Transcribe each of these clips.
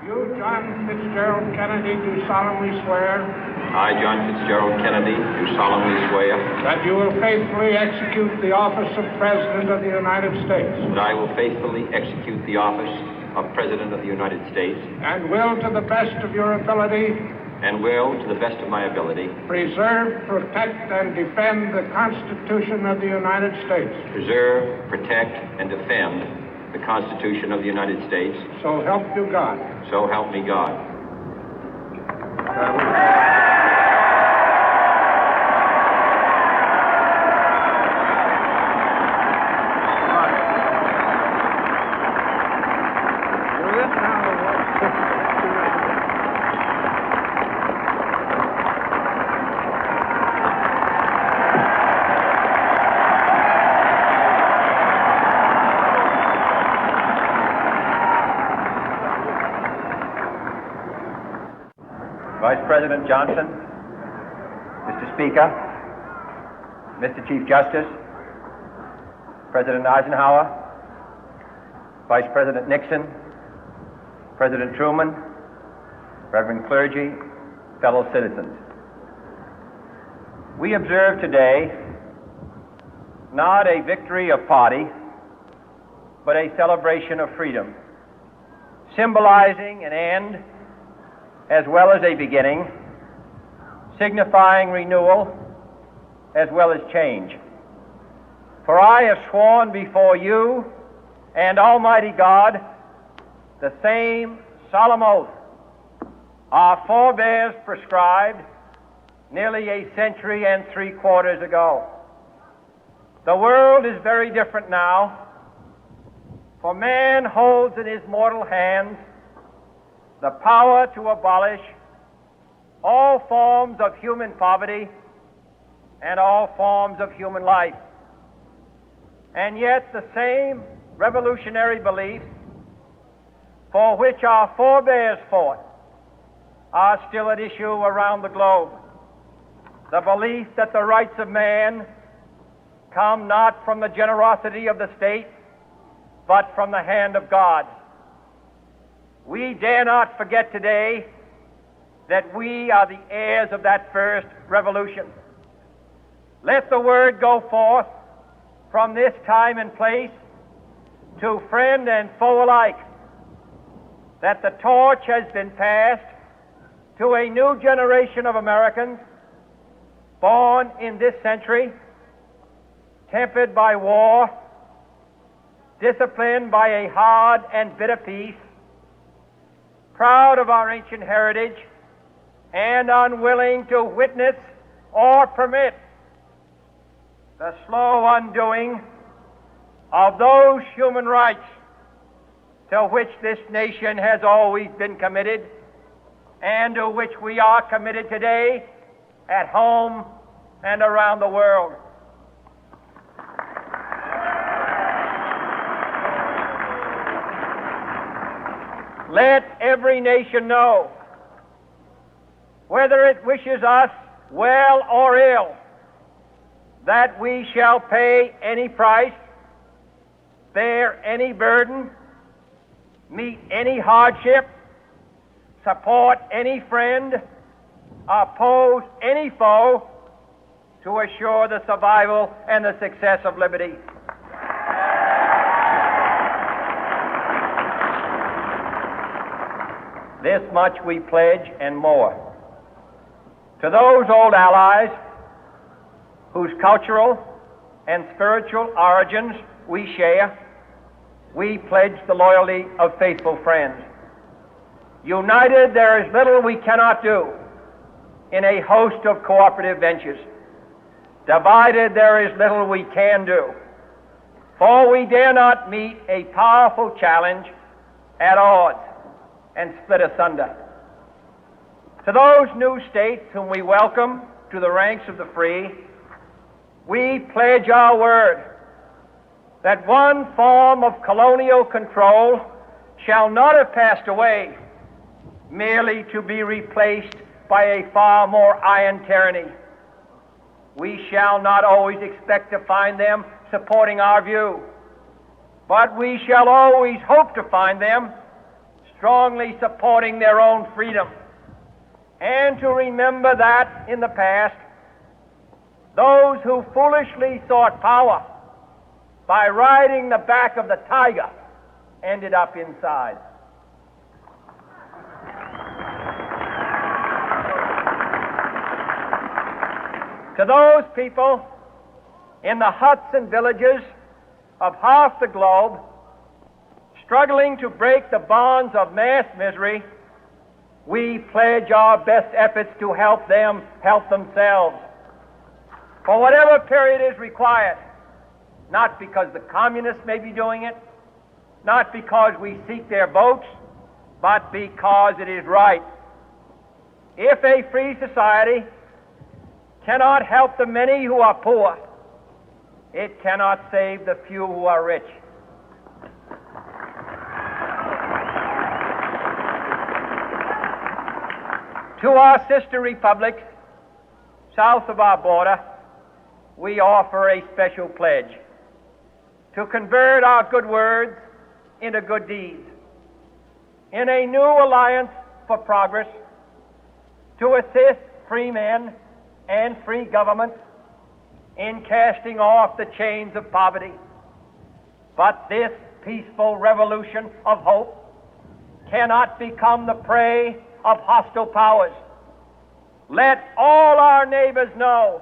You, John Fitzgerald Kennedy, do solemnly swear. I, John Fitzgerald Kennedy, do solemnly swear. That you will faithfully execute the office of President of the United States. That I will faithfully execute the office of President of the United States. And will, to the best of your ability. And will, to the best of my ability. Preserve, protect, and defend the Constitution of the United States. Preserve, protect, and defend the Constitution of the United States. So help you God. So help me God. Vice President Johnson, Mr. Speaker, Mr. Chief Justice, President Eisenhower, Vice President Nixon, President Truman, Reverend clergy, fellow citizens. We observe today not a victory of party, but a celebration of freedom, symbolizing an end as well as a beginning, signifying renewal as well as change. For I have sworn before you and Almighty God the same solemn oath our forebears prescribed nearly a century and 3/4 ago. The world is very different now, for man holds in his mortal hands the power to abolish all forms of human poverty and all forms of human life. And yet the same revolutionary beliefs for which our forebears fought are still at issue around the globe. The belief that the rights of man come not from the generosity of the state, but from the hand of God. We dare not forget today that we are the heirs of that first revolution. Let the word go forth from this time and place to friend and foe alike that the torch has been passed to a new generation of Americans born in this century, tempered by war, disciplined by a hard and bitter peace, proud of our ancient heritage, and unwilling to witness or permit the slow undoing of those human rights to which this nation has always been committed and to which we are committed today at home and around the world. Let every nation know, whether it wishes us well or ill, that we shall pay any price, bear any burden, meet any hardship, support any friend, oppose any foe to assure the survival and the success of liberty. This much we pledge and more. To those old allies whose cultural and spiritual origins we share, we pledge the loyalty of faithful friends. United, there is little we cannot do in a host of cooperative ventures. Divided, there is little we can do, for we dare not meet a powerful challenge at odds and split asunder. To those new states whom we welcome to the ranks of the free, we pledge our word that one form of colonial control shall not have passed away merely to be replaced by a far more iron tyranny. We shall not always expect to find them supporting our view, but we shall always hope to find them strongly supporting their own freedom, and to remember that in the past, those who foolishly sought power by riding the back of the tiger ended up inside. To those people in the huts and villages of half the globe struggling to break the bonds of mass misery, we pledge our best efforts to help them help themselves for whatever period is required, not because the communists may be doing it, not because we seek their votes, but because it is right. If a free society cannot help the many who are poor, it cannot save the few who are rich. To our sister republics south of our border, we offer a special pledge to convert our good words into good deeds, in a new alliance for progress, to assist free men and free governments in casting off the chains of poverty. But this peaceful revolution of hope cannot become the prey of hostile powers. Let all our neighbors know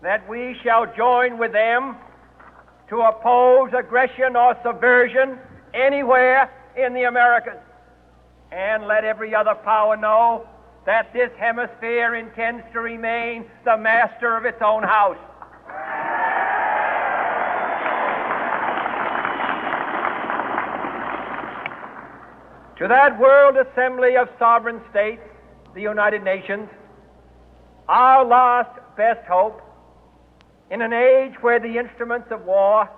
that we shall join with them to oppose aggression or subversion anywhere in the Americas. And let every other power know that this hemisphere intends to remain the master of its own house. To that World Assembly of Sovereign States, the United Nations, our last best hope, in an age where the instruments of war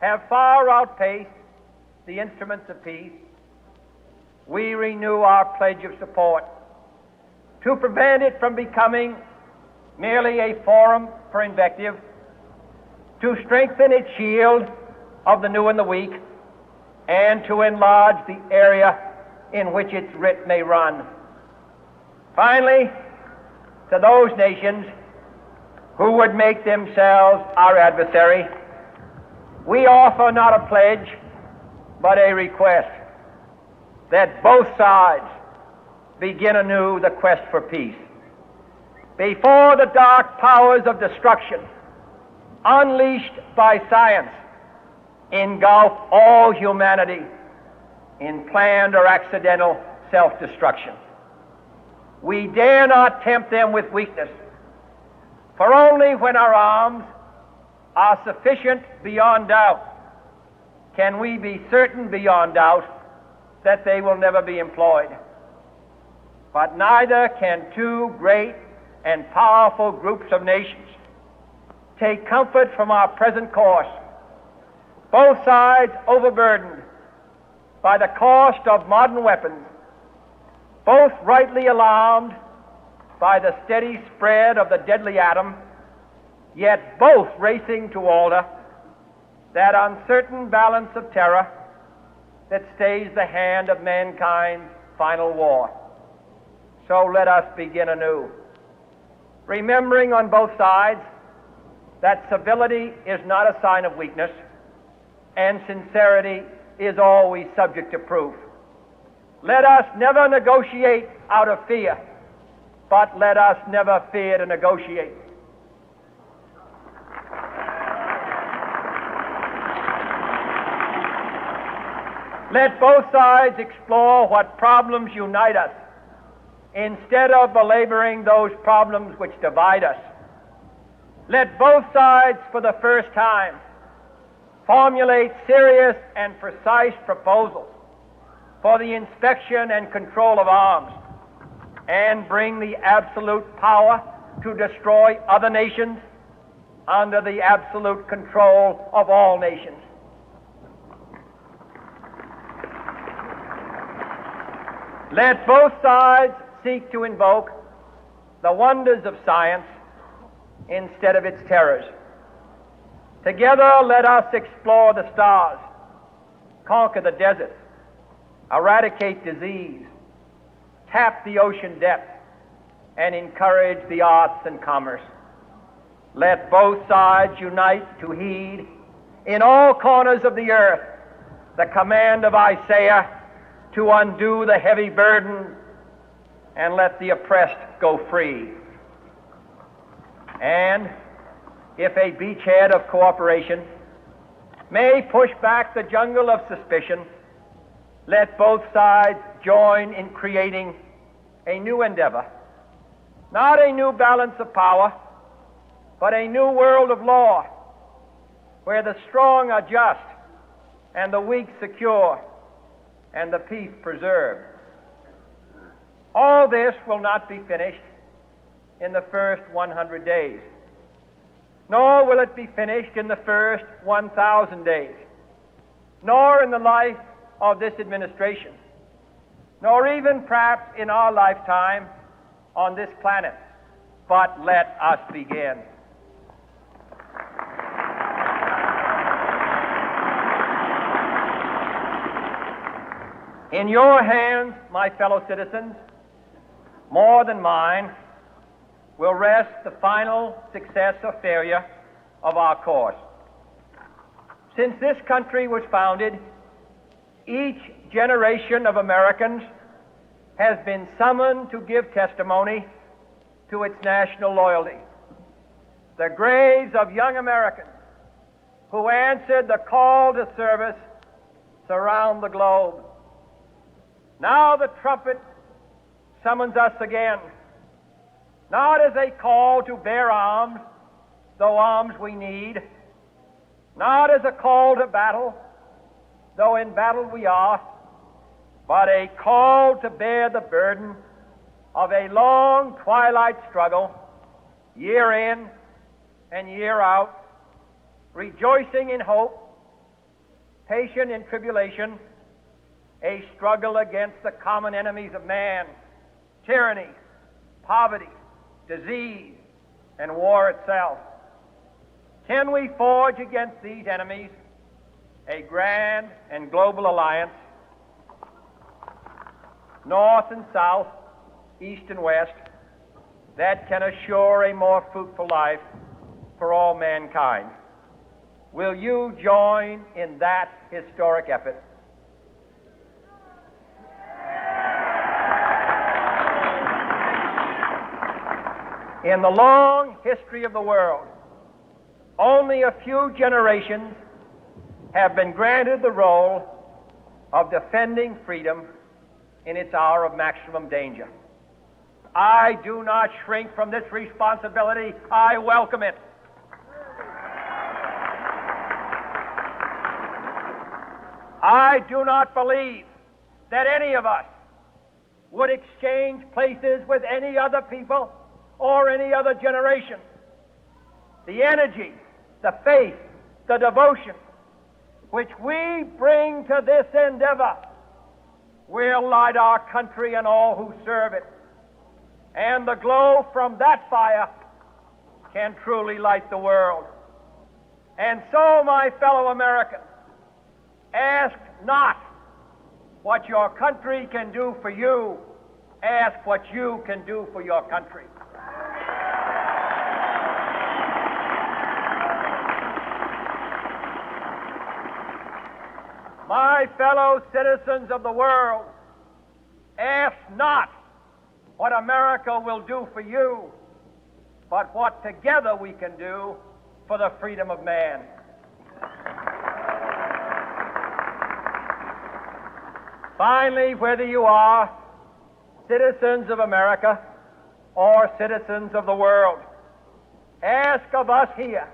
have far outpaced the instruments of peace, we renew our pledge of support to prevent it from becoming merely a forum for invective, to strengthen its shield of the new and the weak, and to enlarge the area in which its writ may run. Finally, to those nations who would make themselves our adversary, we offer not a pledge, but a request that both sides begin anew the quest for peace. Before the dark powers of destruction, unleashed by science, engulf all humanity in planned or accidental self-destruction, we dare not tempt them with weakness, for only when our arms are sufficient beyond doubt can we be certain beyond doubt that they will never be employed. But neither can two great and powerful groups of nations take comfort from our present course, both sides overburdened by the cost of modern weapons, both rightly alarmed by the steady spread of the deadly atom, yet both racing to alter that uncertain balance of terror that stays the hand of mankind's final war. So let us begin anew, remembering on both sides that civility is not a sign of weakness, and sincerity is always subject to proof. Let us never negotiate out of fear, but let us never fear to negotiate. Let both sides explore what problems unite us, instead of belaboring those problems which divide us. Let both sides, for the first time, formulate serious and precise proposals for the inspection and control of arms, and bring the absolute power to destroy other nations under the absolute control of all nations. Let both sides seek to invoke the wonders of science instead of its terrors. Together, let us explore the stars, conquer the deserts, eradicate disease, tap the ocean depth, and encourage the arts and commerce. Let both sides unite to heed in all corners of the earth the command of Isaiah to undo the heavy burden and let the oppressed go free. And if a beachhead of cooperation may push back the jungle of suspicion, let both sides join in creating a new endeavor, not a new balance of power, but a new world of law, where the strong are just and the weak secure and the peace preserved. All this will not be finished in the first 100 days, nor will it be finished in the first 1,000 days, nor in the life of this administration, nor even perhaps in our lifetime on this planet. But let us begin. In your hands, my fellow citizens, more than mine, will rest the final success or failure of our course. Since this country was founded, each generation of Americans has been summoned to give testimony to its national loyalty. The graves of young Americans who answered the call to service surround the globe. Now the trumpet summons us again, not as a call to bear arms, though arms we need, not as a call to battle, though in battle we are, but a call to bear the burden of a long twilight struggle, year in and year out, rejoicing in hope, patient in tribulation, a struggle against the common enemies of man, tyranny, poverty, disease, and war itself. Can we forge against these enemies a grand and global alliance, north and south, east and west, that can assure a more fruitful life for all mankind? Will you join in that historic effort? In the long history of the world, only a few generations have been granted the role of defending freedom in its hour of maximum danger. I do not shrink from this responsibility. I welcome it. I do not believe that any of us would exchange places with any other people or any other generation. The energy, the faith, the devotion which we bring to this endeavor will light our country and all who serve it. And the glow from that fire can truly light the world. And so, my fellow Americans, ask not what your country can do for you, ask what you can do for your country. My fellow citizens of the world, ask not what America will do for you, but what together we can do for the freedom of man. Finally, whether you are citizens of America or citizens of the world, ask of us here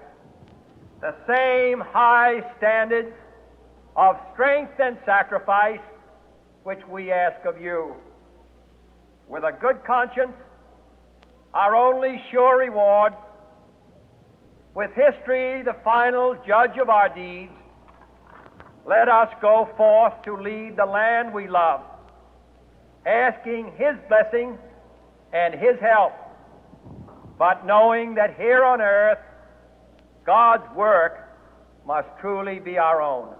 the same high standards of strength and sacrifice which we ask of you. With a good conscience, our only sure reward, with history the final judge of our deeds, let us go forth to lead the land we love, asking His blessing and His help, but knowing that here on earth, God's work must truly be our own.